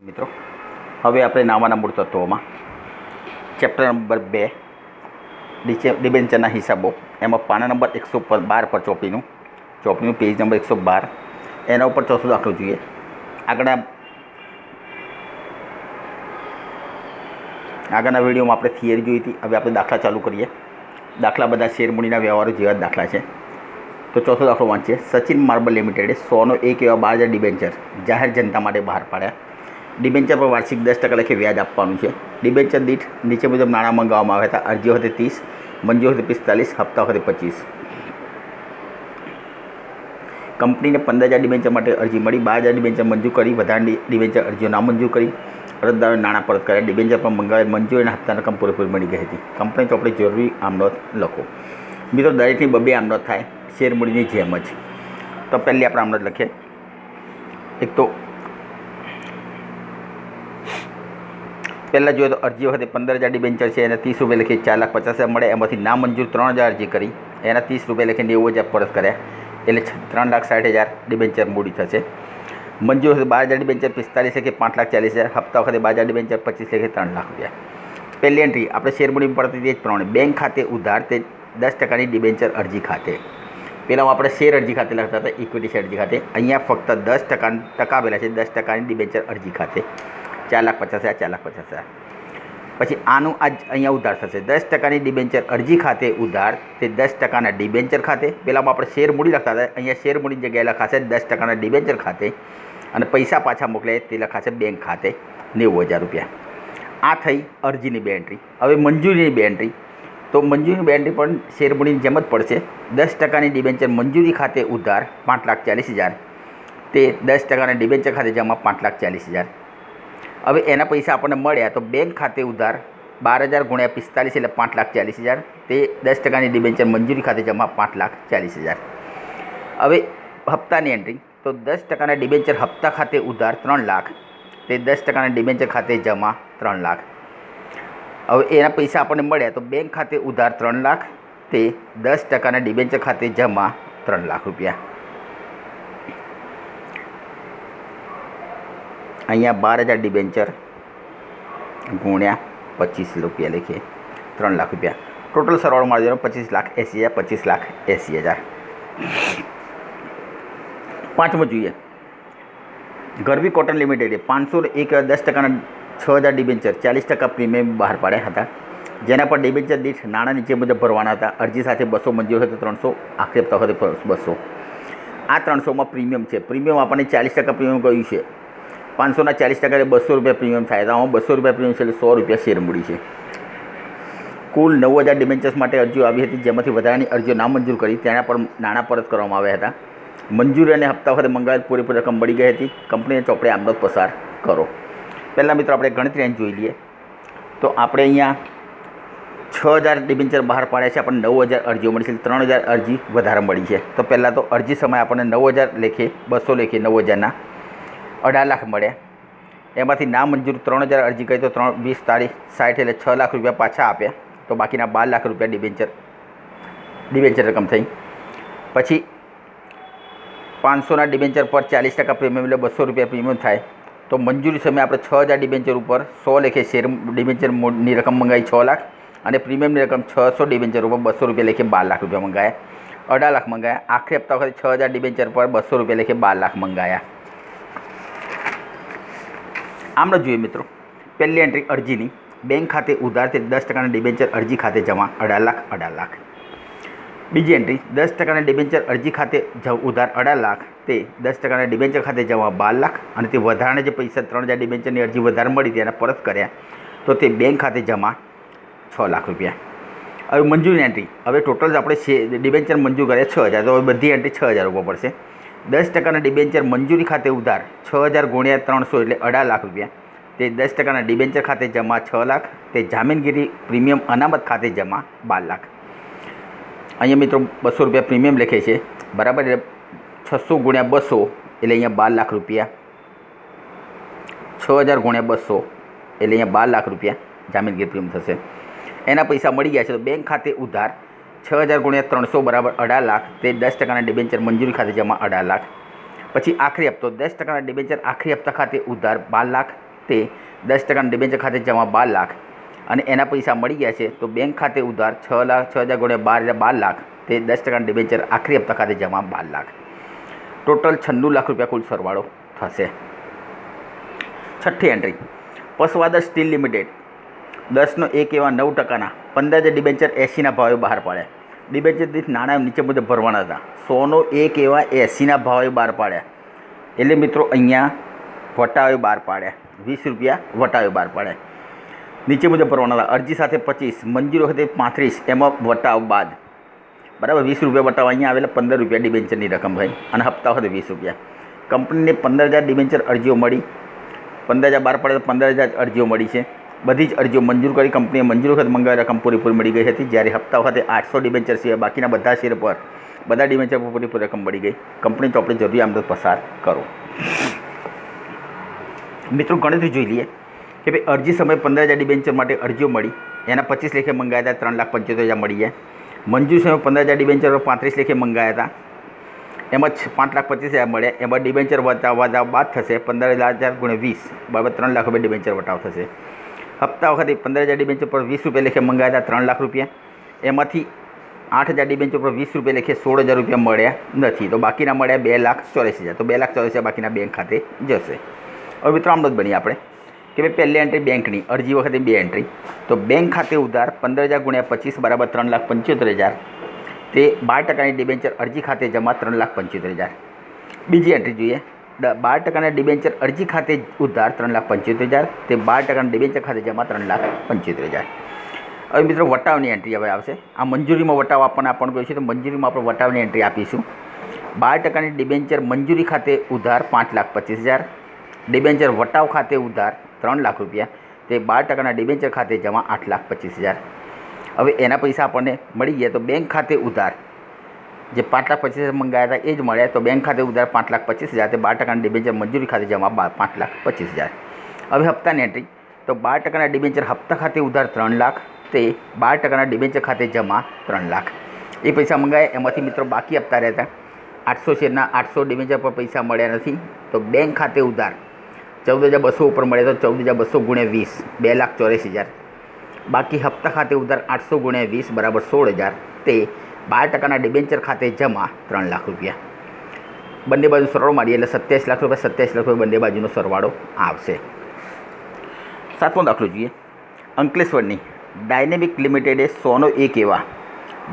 મિત્રો હવે આપણે નાવાના મૂળ તત્વોમાં ચેપ્ટર નંબર 2 ડિબેન્ચરના હિસાબો એમાં પાના નંબર 112 પર ચોપડીનું પેજ નંબર 112 એના ઉપર ચોથો દાખલો જોઈએ। આગળના વિડીયોમાં આપણે થિયરી જોઈ હતી। હવે આપણે દાખલા ચાલુ કરીએ। દાખલા બધા શેરમૂડીના વ્યવહારો જેવા જ દાખલા છે। તો ચોથો દાખલો વાંચીએ। સચિન માર્બલ લિમિટેડે 100નો 1 એવા 12,000 ડિબેન્ચર જાહેર જનતા માટે બહાર પાડ્યા। ડિબેન્ચર પર વાર્ષિક 10% લેખે વ્યાજ આપવાનું છે। ડિબેન્ચર દીઠ નીચે મુજબ નાણાં મંગાવવામાં આવ્યા હતા। અરજી વખતે 30, મંજૂર વખતે 45, હપ્તા વખતે 25। કંપનીને 15,000 ડિબેન્ચર માટે અરજી મળી। 12,000 ડિબેન્ચર મંજૂર કરી, વધારાની ડિબેન્ચર અરજીઓ નામંજૂર કરી, અરજદારોએ નાણાં પરત કર્યા। ડિબેન્ચર પર મંગાવેલ મંજૂરી અને હપ્તાની રકમ પૂરેપૂરી મળી ગઈ હતી। કંપની ચોપડી જરૂરી આમનોંધ લખો। મિત્રો દરેકની 2 આમનોંધ થાય શેરમૂડીની જેમ જ। તો પહેલી આપણે આમનોંધ લખીએ। એક તો પહેલાં જોઈએ તો અરજી વખતે 15,000 ડિબેન્ચર છે, એને 30 રૂપિયા લખી 4,50,000 મળે। એમાંથી નામંજૂર 3,000 અરજી કરી, એના 30 રૂપિયા લખી 90,000 પરત કર્યા, એટલે 3,60,000 ડિબેન્ચર મૂડી થશે। મંજૂર વખતે 12,000 ડિબેન્ચર 45 લખી 5,40,000, હપ્તા વખતે 12,000 ડિબેન્ચર 25 લખી 3 લાખ રૂપિયા। પહેલી એન્ટ્રી આપણે શેરમૂડી પડતી તે જ પ્રમાણે બેંક ખાતે ઉધાર તે 10%ની ડિબેન્ચર અરજી ખાતે। પહેલાં આપણે શેર અરજી ખાતે લખતા હતા, ઇક્વિટી શેર અરજી ખાતે। અહીંયા ફક્ત 10% ટકા આપેલા છે, 10%ની ડિબેન્ચર અરજી ખાતે 4,50,000, 4,50,000। પછી આનું આજ અહીંયા ઉધાર થશે 10%ની ડિબેન્ચર અરજી ખાતે ઉધાર તે 10%ના ડિબેન્ચર ખાતે। પહેલાંમાં આપણે શેર મૂડી લખતા હતા, અહીંયા શેર મૂડીની જગ્યાએ લખાશે 10%ના ડિબેન્ચર ખાતે, અને પૈસા પાછા મોકલે તે લખાશે બેંક ખાતે 90,000 રૂપિયા। આ થઈ અરજીની 2 એન્ટ્રી। હવે મંજૂરીની 2 એન્ટ્રી। તો મંજૂરીની 2 એન્ટ્રી પણ શેરમૂડીની જેમ જ પડશે। 10%ની ડિબેન્ચર મંજૂરી ખાતે ઉધાર 5,40,000, તે 10%ના ડિબેન્ચર ખાતે જમા 5,40,000। હવે એના પૈસા આપણને મળ્યા તો બેંક ખાતે ઉધાર 12,000 ગુણ્યા 45 એટલે 5,40,000, તે 10%ની ડિબેન્ચર મંજૂરી ખાતે જમા 5,40,000। હવે હપ્તાની એન્ટ્રી। તો 10%ના ડિબેન્ચર હપ્તા ખાતે ઉધાર 3 લાખ, તે 10%ના ડિબેન્ચર ખાતે જમા 3 લાખ। હવે એના પૈસા આપણને મળ્યા તો બેંક ખાતે ઉધાર 3 લાખ, તે 10%ના ડિબેન્ચર ખાતે જમા 3 લાખ રૂપિયા। અહીંયા 12,000 ડિબેન્ચર ગુણ્યા 25 રૂપિયા લખીએ 3 લાખ રૂપિયા। ટોટલ સરવાળો મારી દેવાનો 25,80,000, 25,80,000। પાંચમું જોઈએ। ગરવી કોટન લિમિટેડે 501 10%ના 6,000 ડિબેન્ચર 40% પ્રીમિયમ બહાર પાડ્યા હતા, જેના પર ડિબેન્ચર દીઠ નાણાં નીચે મુજબ ભરવાના હતા। અરજી સાથે 200, મંજૂર હતી 300, આખરી હપ્તા વખતે 200। આ 300માં પ્રીમિયમ છે। પ્રીમિયમ આપણને 40% પ્રીમિયમ કહ્યું છે। 500ના 40% એટલે 200 રૂપિયા પ્રીમિયમ થાય, તો આમાં 200 રૂપિયા પ્રીમિયમ છે એટલે 100 રૂપિયા શેરમૂડી છે। કુલ 90,000 ડિબેન્ચર્સ માટે અરજીઓ આવી હતી, જેમાંથી વધારાની અરજીઓ નામંજૂર કરી તેના પર નાણાં પરત કરવામાં આવ્યા હતા। મંજૂરી અને હપ્તા વખતે મંગાવેલ પૂરેપૂરી રકમ મળી ગઈ હતી। કંપનીને ચોપડે આમનોંધ પસાર કરો। પહેલાં મિત્રો આપણે ગણતરી અહીં જોઈ લઈએ। તો આપણે અહીંયા 6,000 ડિબેન્ચર બહાર પાડ્યા છે, આપણને 9,000 અરજીઓ મળી છે, 3,000 અરજી વધારે મળી છે। તો પહેલાં તો અરજી સમયે આપણને 9,000 લેખે 200 લેખે 9,000ના 18 લાખ મળ્યા। એમાંથી નામંજૂર 3,000 અરજી કરી તો 20 તારીખ 60 એટલે 6 લાખ રૂપિયા પાછા આપ્યા, તો બાકીના 12 લાખ રૂપિયા ડિબેન્ચર રકમ થઈ। પછી 500ના ડિબેન્ચર પર 40% પ્રીમિયમ એટલે 200 રૂપિયા પ્રીમિયમ થાય। તો મંજૂરી સમયે આપણે 6,000 ડિબેન્ચર ઉપર 100 લેખે શેર ડિબેન્ચરની રકમ મંગાવી 6 લાખ, અને પ્રીમિયમની રકમ 600 ડિબેન્ચર ઉપર 200 રૂપિયા લેખે 12 લાખ રૂપિયા મંગાયા, 18 લાખ મંગાયા। આખરી હપ્તા વખતે 6,000 ડિબેન્ચર પર 200 રૂપિયા લેખે 12 લાખ મંગાયા। આમનો જોઈએ મિત્રો। પહેલી એન્ટ્રી અરજીની। બેંક ખાતે ઉધાર તે 10%ના ડિબેન્ચર અરજી ખાતે જમા 18 લાખ, 18 લાખ। બીજી એન્ટ્રી 10%ના ડિબેન્ચર અરજી ખાતે ઉધાર 18 લાખ, તે 10%ના ડિબેન્ચર ખાતે જમા 12 લાખ, અને તે વધારાના જે પૈસા 3,000 ડિબેન્ચરની અરજી વધારે મળી તેના પરત કર્યા, તો તે બેંક ખાતે જમા 6 લાખ રૂપિયા। હવે મંજૂરી એન્ટ્રી। હવે ટોટલ આપણે ડિબેન્ચર મંજૂર કર્યા 6,000, તો હવે બધી એન્ટ્રી 6,000 ઉપર પડશે। 10%ના ડિબેન્ચર મંજૂરી ખાતે ઉધાર 6,000 ગુણ્યા 300 એટલે 18 લાખ રૂપિયા, તે 10%ના ડિબેન્ચર ખાતે જમા 6 લાખ, તે જામીનગીરી પ્રીમિયમ અનામત ખાતે જમા 12 લાખ। અહીંયા મિત્રો 200 રૂપિયા પ્રીમિયમ લખે છે, બરાબર, એટલે 600 ગુણ્યા 200 એટલે અહીંયા 12 લાખ રૂપિયા, 6,000 ગુણ્યા 200 એટલે અહીંયા 12 લાખ રૂપિયા જામીનગીરી પ્રીમિયમ થશે। એના પૈસા મળી ગયા છે, તો બેંક ખાતે ઉધાર 6,000 ગુણ્યા 300 બરાબર 18 લાખ, તે 10%ના ડિબેન્ચર મંજૂરી ખાતે જમા 18 લાખ। પછી આખરી હપ્તો 10%ના ડિબેન્ચર આખરી હપ્તા ખાતે ઉધાર 12 લાખ, તે 10% ડિબેન્ચર ખાતે જમા 12 લાખ અને એના પૈસા મળી ગયા છે તો બેંક ખાતે ઉધાર 6,000 ગુણ્યા 12 એટલે 12 લાખ તે 10% ડિબેન્ચર આખરી હપ્તા ખાતે જમા 12 લાખ ટોટલ 96 લાખ રૂપિયા કુલ સરવાળો થશે। છઠ્ઠી એન્ટ્રી પસવાદર સ્ટીલ લિમિટેડ 10 1 એવા 9%ના 15,000 ડિબેન્ચર 80ના ભાવે બહાર પાડ્યા। ડિબેન્ચર દીઠ નાણાં નીચે મુજબ ભરવાના હતા। 100 1 એવા 80ના ભાવે બહાર પાડ્યા એટલે મિત્રો અહીંયા વટાવે બહાર પાડ્યા 20 રૂપિયા વટાવે બહાર પાડ્યા નીચે મુજબ ભરવાના હતા। અરજી સાથે 25 મંજૂરી વખતે 35 એમાં વટાવ બાદ બરાબર 20 રૂપિયા વટાવ અહીંયા આવેલા 15 રૂપિયા ડિબેન્ચરની રકમ થઈ અને હપ્તા વખતે 20 રૂપિયા। કંપનીને 15,000 ડિબેન્ચર અરજીઓ મળી 15,000 બહાર પડે તો 15,000 અરજીઓ મળી છે। બધી જ અરજીઓ મંજૂર કરી કંપનીએ મંજૂર વખત મંગાવેલી રકમ પૂરેપૂરી મળી ગઈ હતી। જ્યારે હપ્તા વખતે 800 ડિબેન્ચર સિવાય બાકીના બધા શેર પર બધા ડિબેન્ચર પર પૂરેપૂરી રકમ મળી ગઈ। કંપની ચોપડે જરૂરી આમદન પસાર કરો। મિત્રો ગણતરી જોઈ લઈએ કે ભાઈ અરજી સમયે 15,000 ડિબેન્ચર માટે અરજીઓ મળી એના 25 લેખે મંગાવ્યા હતા 3,75,000 મળી ગયા। મંજૂર સમયે 15,000 ડિબેન્ચર 35 લેખે મંગાવ્યા હતા એમાં 5,25,000 મળ્યા। એમાં ડિબેન્ચર વટાવ બાદ થશે 15,000 ગુણ્યા 20 બરાબર 3 લાખ રૂપિયા ડિબેન્ચર વટાવ થશે। હપ્તા વખતે 15,000 ડિબેન્ચર પર 20 રૂપિયા લેખે મંગાવ્યા હતા 3 લાખ રૂપિયા એમાંથી 8,000 ડિબેન્ચર પર 20 રૂપિયા લેખે 16,000 રૂપિયા મળ્યા નથી તો બાકીના મળ્યા 2,84,000 તો 2,84,000 બાકીના બેંક ખાતે જશે। હવે મિત્રો આમ જ બની આપણે કે ભાઈ પહેલી એન્ટ્રી બેંકની અરજી વખતે 2 એન્ટ્રી તો બેંક ખાતે ઉધાર 15,000 ગુણ્યા 25 બરાબર 3,75,000 તે 12%ની ડિબેન્ચર અરજી ખાતે જમા 3,75,000। બીજી એન્ટ્રી જોઈએ 12%ના ડિબેન્ચર અરજી ખાતે ઉધાર 3,75,000 તે 12%ના ડિબેન્ચર ખાતે જમા 3,75,000। હવે મિત્રો વટાવની એન્ટ્રી હવે આવશે। આ મંજૂરીમાં વટાવ આપણને કહ્યું છે તો મંજૂરીમાં આપણે વટાવની એન્ટ્રી આપીશું। 12%ની ડિબેન્ચર મંજૂરી ખાતે ઉધાર 5,25,000 ડિબેન્ચર વટાવ ખાતે ઉધાર 3 લાખ રૂપિયા તે 12%ના ડિબેન્ચર ખાતે જમા 8,25,000। હવે એના પૈસા આપણને મળી ગયા તો બેંક ખાતે ઉધાર જે 5,25,000 મંગાવ્યા હતા એ જ મળ્યા તો બેંક ખાતે ઉધાર 5,25,000 તે 12%ના ડિબેન્ચર મંજૂરી ખાતે જમા 5,25,000। હવે હપ્તાની એન્ટ્રી તો 12%ના ડિબેન્ચર હપ્તા ખાતે ઉધાર 3 લાખ તે 12%ના ડિબેન્ચર ખાતે જમા 3 લાખ એ પૈસા મંગાવ્યા એમાંથી મિત્રો બાકી હપ્તા રહેતા 800 શેરના 800 ડિબેન્ચર પર પૈસા મળ્યા નથી તો બેંક ખાતે ઉધાર 14,200 ઉપર મળે તો 14,200 ગુણ્યા 20 2,84,000 બાકી હપ્તા ખાતે ઉધાર 800 ગુણ્યા 20 બરાબર 16,000 તે 12%ના ડિબેન્ચર ખાતે જમા 3 લાખ રૂપિયા। બંને બાજુ સરવાળો મારીએ એટલે 27 લાખ રૂપિયા 27 લાખ રૂપિયા બંને બાજુનો સરવાળો આવશે। 7મો દાખલો જોઈએ અંકલેશ્વરની ડાયનેમિક લિમિટેડે 101 એવા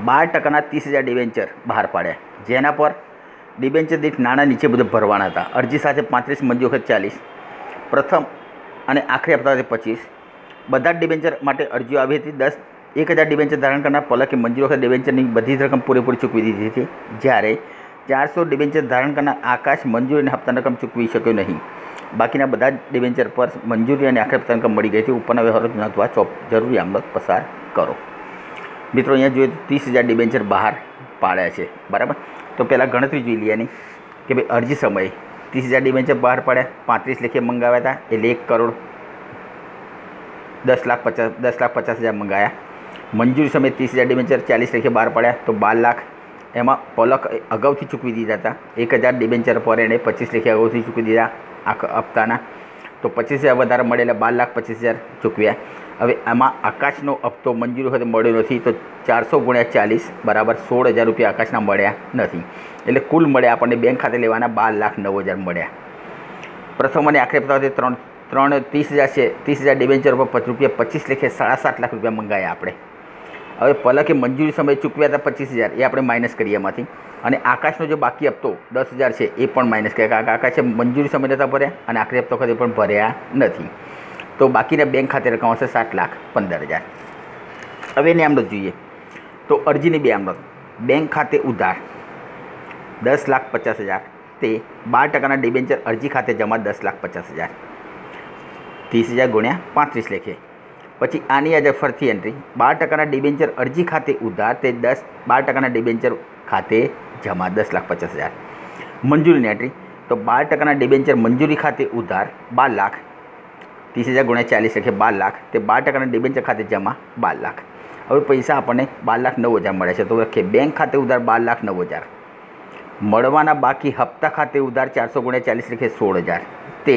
12%ના 30,000 ડિબેન્ચર બહાર પાડ્યા જેના પર ડિબેન્ચર દીઠ નાણાં નીચે મુજબ ભરવાના હતા। અરજી સાથે 35 મંજૂર વખત 40 પ્રથમ અને આખરી હપ્તા 25 બધા જ ડિબેન્ચર માટે અરજીઓ આવી હતી। 1,000 ડિબેન્ચર ધારણ કરનાર પલકે મંજૂર વખત ડિબેન્ચરની બધી જ રકમ પૂરેપૂરી ચૂકવી દીધી હતી જ્યારે 400 ડિબેન્ચર ધારણ કરનાર આકાશ મંજૂરી અને હપ્તાની રકમ ચૂકવી શક્યો નહીં। બાકીના બધા જ ડિબેન્ચર પર મંજૂરી અને આખરી હપ્તાની રકમ મળી ગઈ હતી। ઉપરના વ્યવહારો નોંધવા જરૂરી આમદન પસાર કરો। મિત્રો અહીંયા જોઈએ તો 30,000 ડિબેન્ચર બહાર પાડ્યા છે બરાબર તો પહેલાં ગણતરી જોઈ લઈએ એની કે ભાઈ અરજી સમયે 30,000 ડિબેન્ચર બહાર પાડ્યા 35 લેખે મંગાવ્યા હતા એટલે 1 કરોડ 10,50,000 મંગાવ્યા। મંજૂરી સમયે 30,000 ડિબેન્ચર 40 લેખે બહાર પાડ્યા તો 12 લાખ એમાં પલક અગાઉથી ચૂકવી દીધા હતા 1,000 ડિબેન્ચર પર એણે 25 લેખે અગાઉથી ચૂકવી દીધા આખા હપ્તાના તો 25,000 વધારે મળે એટલે 12,25,000 ચૂકવ્યા। હવે આમાં આકાશનો હપ્તો મંજૂરી વખતે મળ્યો નથી તો 400 ગુણ્યા 40 બરાબર 16,000 રૂપિયા આકાશના મળ્યા નથી એટલે કુલ મળ્યા આપણને બેંક ખાતે લેવાના 12,09,000 મળ્યા। પ્રથમ અને આખરી હપ્તા વખતે 30,000 છે 30,000 ડિબેન્ચર પર રૂપિયા 25 લેખે 7.5 લાખ રૂપિયા મંગાયા આપણે। હવે પલકે મંજૂરી સમયે ચૂકવ્યા હતા 25,000 એ આપણે માઇનસ કરીએ એમાંથી અને આકાશનો જે બાકી હપ્તો 10,000 છે એ પણ માઇનસ કર્યા કારણ કે આકાશે મંજૂરી સમય નહોતા ભર્યા અને આખરી હપ્તા વખતે પણ ભર્યા નથી તો બાકીના બેંક ખાતે રકમ હશે 7,15,000। હવે એની આમદન જોઈએ તો અરજીની 2 આમદન બેંક ખાતે ઉધાર 10,50,000 તે 12%ના ડિબેન્ચર અરજી ખાતે જમા 10,50,000 30,000 ગુણ્યા 35 લેખે પછી આની આજે ફરતી એન્ટ્રી 12%ના ડિબેન્ચર અરજી ખાતે ઉધાર તે 12%ના ડિબેન્ચર ખાતે જમા 10,50,000 મંજૂરીની એન્ટ્રી તો 12%ના ડિબેન્ચર મંજૂરી ખાતે ઉધાર 12 લાખ 30,000 ગુણ્યા 40 લેખે 12 લાખ તે 12%ના ડિબેન્ચર ખાતે જમા 12 લાખ। હવે પૈસા આપણને 12,09,000 મળે છે તો લખીએ બેંક ખાતે ઉધાર 12,09,000 મળવાના બાકી હપ્તા ખાતે ઉધાર 400 ગુણ્યા 40 લેખે 16,000 તે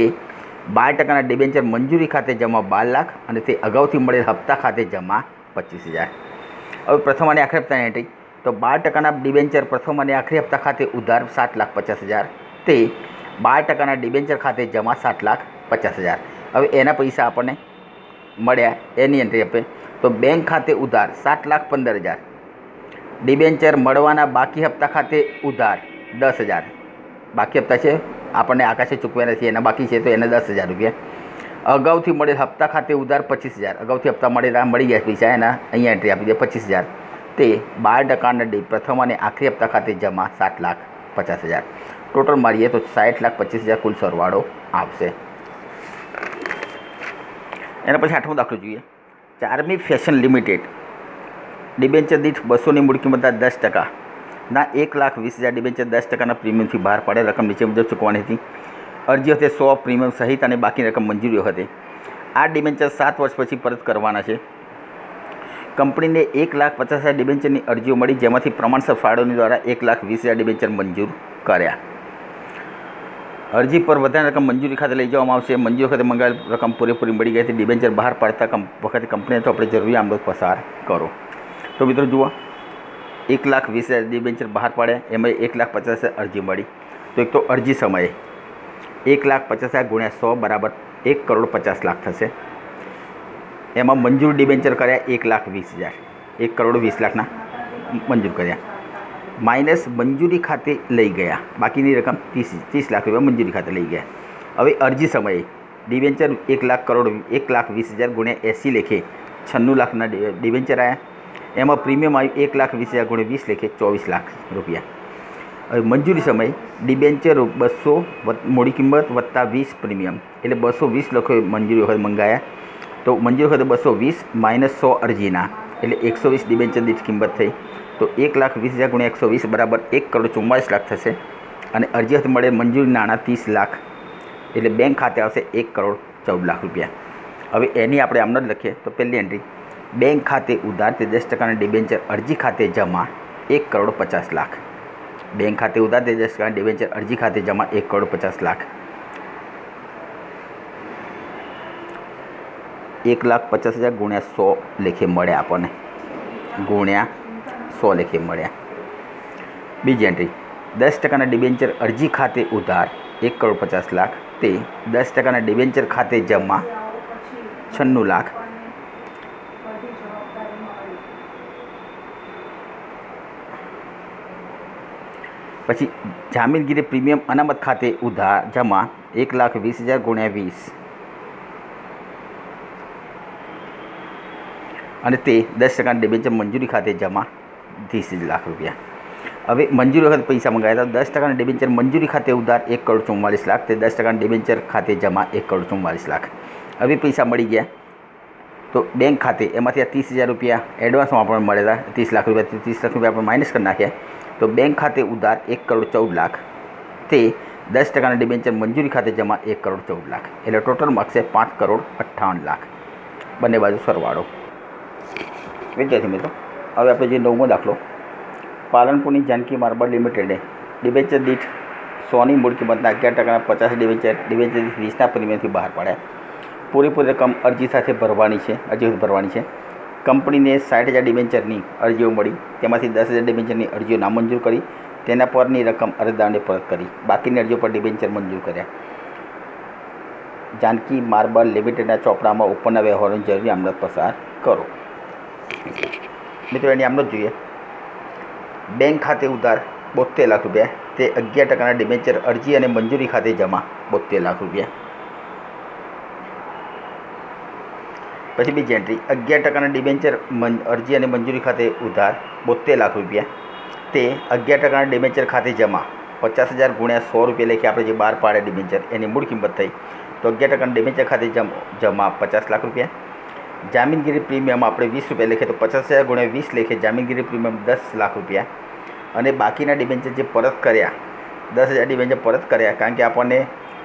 12% ડિબેન્ચર મંજૂરી ખાતે જમા 12 લાખ અને તે અગાઉથી મળેલ હપ્તા ખાતે જમા 25,000. હવે પ્રથમ અને આખરી હપ્તાની એન્ટ્રી. તો 12% ડિબેન્ચર પ્રથમ અને આખરી હપ્તા ખાતે ઉધાર 7,50,000, તે 12% ડિબેન્ચર ખાતે જમા 7,50,000. હવે એના પૈસા આપણને મળ્યા એની એન્ટ્રી આપે. તો બેંક ખાતે ઉધાર 7,15,000, ડિબેન્ચર મળવાના બાકી હપ્તા ખાતે ઉધાર 10,000. બાકી હપ્તા છે આપણને આકાશે ચૂકવ્યા નથી, એના બાકી છે તો એને 10,000 રૂપિયા. અગાઉથી મળેલ હપ્તા ખાતે ઉધાર 25,000, અગાઉથી હપ્તા મળી ગયા પૈસા, એના અહીંયા એન્ટ્રી આપી દે 25,000, તે 12% પ્રથમ અને આખરી હપ્તા ખાતે જમા 7,50,000. ટોટલ મારીએ તો 60,25,000 કુલ સરવાળો આવશે. એના પછી 8મો દાખલો જોઈએ. ચાર્મી ફેશન લિમિટેડ ડિબેન્ચર દીઠ 200ની મૂળ કિંમતના 10% ના 1,20,000 ડિબેન્ચર 10%ના પ્રીમિયમથી બહાર પાડે રકમ નીચે મુજબ ચૂકવવાની હતી. અરજી હતી 100 પ્રીમિયમ સહિત અને બાકીની રકમ મંજૂરી હતી. આ ડિબેન્ચર 7 વર્ષ પછી પરત કરવાના છે. કંપનીને 1,50,000 ડિબેન્ચરની અરજીઓ મળી, જેમાંથી પ્રમાણસર ફાળવણી દ્વારા 1,20,000 ડિબેન્ચર મંજૂર કર્યા. અરજી પર વધારે રકમ મંજૂરી ખાતે લઈ જવામાં આવશે. મંજૂરી ખાતે મંગાવેલ રકમ પૂરેપૂરી મળી ગઈ હતી. ડિબેન્ચર બહાર પાડતા વખતે કંપનીને તો આપણે જરૂરી આમદોદ પસાર કરો. તો મિત્રો જુઓ, 1,20,000 ડિબેન્ચર બહાર પાડ્યા, એમાં 1,50,000 અરજી મળી. તો એક તો અરજી સમયે 1,50,000 ગુણ્યા 100 બરાબર 1,50,00,000 થશે. એમાં મંજૂર ડિબેન્ચર કર્યા 1,20,000, 1,20,00,000ના મંજૂર કર્યા, માઇનસ મંજૂરી ખાતે લઈ ગયા, બાકીની રકમ 30 લાખ રૂપિયા મંજૂરી ખાતે લઈ ગયા. હવે અરજી સમયે ડિબેન્ચર 1,20,000 ગુણ્યા 80 લેખે 96 લાખના ડિબેન્ચર આવ્યા. એમાં પ્રીમિયમ આવ્યું 1,20,000 ગુણ્યા 20 લેખે 24 લાખ રૂપિયા. હવે મંજૂરી સમયે ડિબેન્ચર 200 મૂડી કિંમત વત્તા 20 પ્રીમિયમ એટલે 220 લાખ મંજૂરી વખત મંગાયા. તો મંજૂરી વખતે 220 માઇનસ 100 અરજીના એટલે 120 ડિબેન્ચર દીઠ કિંમત થઈ. તો 1,20,000 ગુણ્યા 120 બરાબર 1,44,00,000 થશે. અને અરજી વખતે મળે મંજૂરી નાણાં 30 લાખ એટલે બેંક ખાતે આવશે 1,14,00,000 રૂપિયા. હવે એની આપણે આમ જ લખીએ. તો પહેલી એન્ટ્રી, બેંક ખાતે ઉધાર તે 10%ના ડિબેન્ચર અરજી ખાતે જમા 1,50,00,000. બેંક ખાતે ઉધાર તે 10% ડિબેન્ચર અરજી ખાતે જમા 1,50,00,000. 1,50,000 ગુણ્યા 100 લેખે મળ્યા આપણને, ગુણ્યા 100 લેખે મળ્યા. બીજી એન્ટ્રી, 10%ના ડિબેન્ચર અરજી ખાતે ઉધાર 1,50,00,000, તે 10%ના ડિબેન્ચર ખાતે જમા 96 લાખ. પછી જામીનગીરી પ્રીમિયમ અનામત ખાતે ઉધાર જમા 1,20,000 ગુણ્યા 20 અને તે 10% ડિબેન્ચર મંજૂરી ખાતે જમા 30 લાખ રૂપિયા. હવે મંજૂરી વખત પૈસા મંગાવ્યા હતા. 10% ડિબેન્ચર મંજૂરી ખાતે ઉધાર 1,44,00,000, તે 10% ડિબેન્ચર ખાતે જમા 1,44,00,000. હવે પૈસા મળી ગયા. તો બેંક ખાતે એમાંથી આ 30,000 રૂપિયા એડવાન્સમાં આપણને મળેલા 30 લાખ રૂપિયા, 30 લાખ રૂપિયા આપણે માઇનસ કરી નાખ્યા. તો બેંક ખાતે ઉધાર 1,14,00,000, તે 10%ના ડિબેન્ચર મંજૂરી ખાતે જમા 1,14,00,000 એટલે ટોટલ મળશે 5,58,00,000. બંને બાજુ સરવાળો. વિદ્યાર્થી મિત્રો, હવે આપણે જે 9મો દાખલો, પાલનપુરની જાનકી માર્બલ લિમિટેડે ડિબેન્ચર દીઠ 100ની મૂળ કિંમતના 11%ના 50 ડિબેન્ચર દીઠ 20ના પ્રીમિયમથી બહાર પાડ્યા. પૂરેપૂરી રકમ અરજી સાથે ભરવાની છે. કંપનીને 60,000 ડિબેન્ચરની અરજીઓ મળી, તેમાંથી 10,000 ડિબેન્ચરની અરજીઓ નામંજૂર કરી, તેના પરની રકમ અરજદારને પરત કરી, બાકીની અરજીઓ પર ડિબેન્ચર મંજૂર કર્યા. જાનકી માર્બલ લિમિટેડના ચોપડામાં ઉપરના વ્યવહારોની જરૂરી આમદોદ પસાર કરો. મિત્રો એની આમદોદ જોઈએ. બેંક ખાતે ઉધાર 72 લાખ રૂપિયા, તે 11%ના ડિબેન્ચર અરજી અને મંજૂરી ખાતે જમા 72 લાખ રૂપિયા. પછી બીજી એન્ટ્રી, 11%ના ડિબેન્ચર અરજી અને મંજૂરી ખાતે ઉધાર 72 લાખ રૂપિયા, તે 11%ના ડિબેન્ચર ખાતે જમા 50,000 ગુણ્યા 100 રૂપિયા લેખે આપણે જે બહાર પાડે ડિબેન્ચર એની મૂળ કિંમત થઈ. તો 11%ના ડિબેન્ચર ખાતે જમા 50 લાખ રૂપિયા. જામીનગીરી પ્રીમિયમ આપણે 20 રૂપિયા લેખે, તો 50,000 ગુણ્યા 20 લેખે જામીનગીરી પ્રીમિયમ 10 લાખ રૂપિયા. અને બાકીના ડિબેન્ચર જે પરત કર્યા 10,000 ડિબેન્ચર પરત કર્યા, કારણ કે આપણને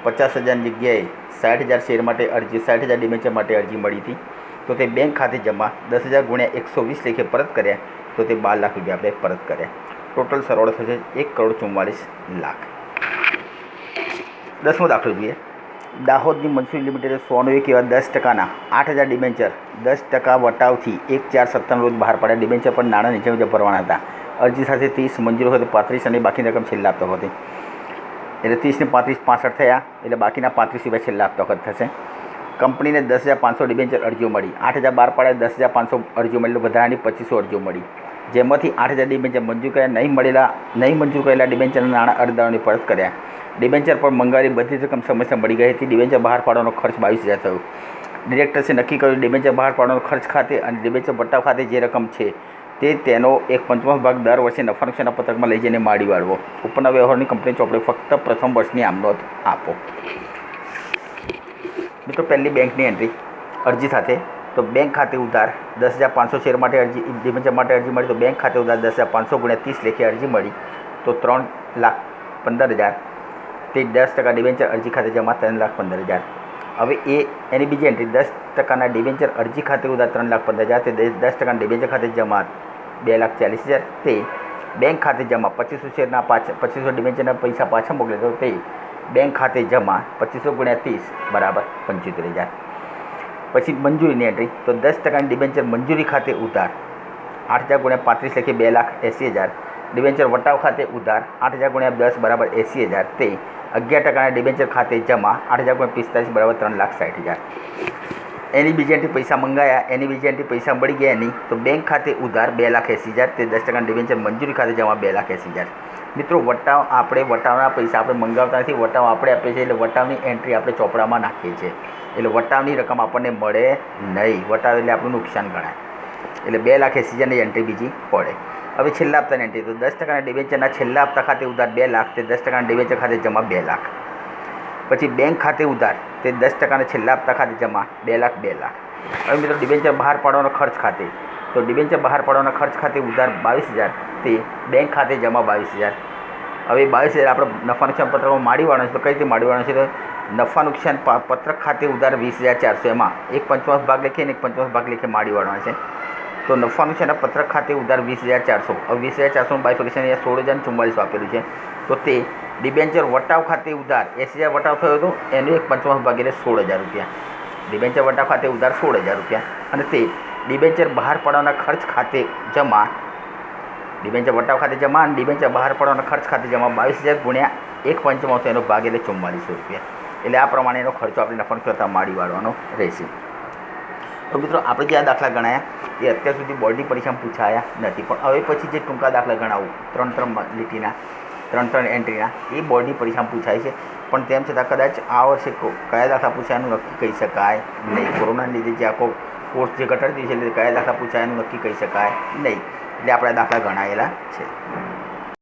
50,000ની જગ્યાએ 60,000 શેર માટે અરજી 60,000 ડિબેન્ચર માટે અરજી મળી હતી. તો તે બેંક ખાતે જમા 10,000 ગુણ્યા 120 લેખે પરત કર્યા, તો તે 12 લાખ રૂપિયા આપણે પરત કર્યા. ટોટલ સરવાળો થશે 1,44,00,000. 10મો દાખલો જોઈએ. દાહોદની મનસુરી લિમિટેડે 101 એવા 10%ના 8,000 ડિબેન્ચર 10% વટાવથી 1/4/17 રોજ બહાર પાડ્યા. ડિબેન્ચર પર નાણાં નીચે મુજબ ભરવાના હતા. અરજી સાથે 30 મંજૂર હોય તો 35 અને બાકીની રકમ છેલ્લા હપ્તા હતી. એટલે 30 ને 35 65 થયા, એટલે બાકીના 35 રૂપિયા છેલ્લા હપ્તા વખત થશે. કંપનીને 10,500 ડિબેન્ચર અરજીઓ મળી. 8,000 બહાર પાડ્યા, 10,500 અરજીઓ મળી, વધારાની 2500 અરજીઓ મળી. જેમાંથી 8,000 ડિબેન્ચર મંજૂર કર્યા. નહીં મંજૂર કરેલા ડિબેન્ચરના નાણાં અરજદારોને પરત કર્યા. ડિબેન્ચર પર મંગાવેલી બધી જ રકમ સમયસર મળી ગઈ હતી. ડિબેન્ચર બહાર પાડવાનો ખર્ચ 22,000 થયો. ડિરેક્ટર્સે નક્કી કર્યું ડિબેન્ચર બહાર પાડવાનો ખર્ચ ખાતે અને ડિબેન્ચર વટાવ ખાતે જે રકમ છે તે તેનો 1/5 ભાગ દર વર્ષે નફા નુકસાનના પત્રકમાં લઈ જઈને માડી વાળવો. ઉપરના વ્યવહારની કંપની ચોપડે ફક્ત પ્રથમ વર્ષની આમનોંધ આપો. મિત્રો, પહેલી બેંકની એન્ટ્રી અરજી સાથે તો બેંક ખાતે ઉધાર 10,500 શેર માટે અરજી, ડિબેન્ચર માટે અરજી મળી તો બેંક ખાતે ઉધાર 10,500 × 30 લેખે અરજી મળી તો 3,15,000. તે 10% ડિબેન્ચર અરજી ખાતે જમા 3,15,000. હવે એની બીજી એન્ટ્રી 10%ના ડિબેન્ચર અરજી ખાતે ઉધાર 3,15,000. તે 10% ડિબેન્ચર ખાતે જમા 2,40,000. તે બેંક ખાતે જમા 2500 શેરના 2500 ડિબેન્ચરના પૈસા પાછા મોકલે તો તે બેંક ખાતે જમા 2500 × 30 બરાબર 75,000. પછી મંજૂરીની એન્ટ્રી તો 10%ની ડિબેન્ચર મંજૂરી ખાતે ઉધાર 8,000 × 35 લેખે 2,80,000. ડિબેન્ચર વટાવ ખાતે ઉધાર 8,000 × 10 બરાબર 80,000. તે 11%ના ડિબેન્ચર ખાતે જમા 8,000 × 45 બરાબર 3,60,000. એની બીજી એન્ટ્રી પૈસા મંગાયા, એની બીજી એન્ટ્રી પૈસા મળી ગયા એની તો બેંક ખાતે ઉધાર 2,80,000. તે 10%ના ડિબેન્ચર મંજૂરી ખાતે જમા 2,80,000. મિત્રો, વટાવના પૈસા આપણે મંગાવતા નથી, વટાવ આપણે આપીએ છીએ. એટલે વટાવની એન્ટ્રી આપણે ચોપડામાં નાખીએ છીએ. એટલે વટાવની રકમ આપણને મળે નહીં. વટાવ એટલે આપણું નુકસાન ગણાય. એટલે 2,80,000ની એન્ટ્રી બીજી પડે. હવે છેલ્લા હપ્તાની એન્ટ્રી તો 10%ના ડિબેન્ચરના છેલ્લા હપ્તા ખાતે ઉધાર 2,00,000. તે 10%ના ડિબેન્ચર ખાતે જમા 2,00,000. પછી બેંક ખાતે ઉધાર તે 10%ના છેલ્લા હપ્તા ખાતે જમા 2,00,000. હવે મિત્રો, ડિબેન્ચર બહાર પાડવાનો ખર્ચ ખાતે તો ડિબેન્ચર બહાર પાડવાના ખર્ચ ખાતે ઉધાર 22,000. તે બેંક ખાતે જમા 22,000. હવે 22,000 આપણે નફા નુકસાન પત્રકમાં માડી વાળવાનું છે. તો કઈ રીતે માડી વાળવાનું છે? તો નફા નુકસાન પત્રક ખાતે ઉધાર 20,400. એમાં 1/5 ભાગ લખીએ અને 1/5 ભાગ લખીએ માડી વાળવાના છે. તો નફા નુકસાનના પત્રક ખાતે ઉધાર 20,400. હવે 20,400 બાયફિકેશન અહીંયા 16,044 આપેલું છે. તો તે ડિબેન્ચર વટાવ ખાતે ઉધાર 80,000 વટાવ થયો હતો, એનો 1/5 ભાગ એટલે 16,000 રૂપિયા. ડિબેન્ચર વટાવ ખાતે ઉધાર 16,000 રૂપિયા. અને તે ડિબેન્ચર બહાર પાડવાના ખર્ચ ખાતે જમા, ડિબેન્ચર વટાવ ખાતે જમા અને ડિબેન્ચર બહાર પાડવાના ખર્ચ ખાતે જમા 22,000 × 1/5 એનો ભાગ એટલે 4400 રૂપિયા. એટલે આ પ્રમાણે એનો ખર્ચો આપણે નફા નુકસાન માડી વાળવાનો રહેશે. તો મિત્રો, આપણે જે આ દાખલા ગણાયા એ અત્યાર સુધી બોર્ડની પરીક્ષામાં પૂછાયા નથી, પણ હવે પછી જે ટૂંકા દાખલા ગણાવું 3-3 લીટીના 3-3 એન્ટ્રીના એ બોર્ડની પરીક્ષામાં પૂછાય છે. પણ તેમ છતાં કદાચ આ વર્ષે કયા દાખલા પૂછાયાનું નક્કી કહી શકાય નહીં. કોરોનાને લીધે જે આખો કોર્સ જે ઘટાડી દીધી છે એટલે કયા દાખલા પૂછાયાનું નક્કી કહી શકાય નહીં. એટલે આપણે આ દાખલા ગણાયેલા છે.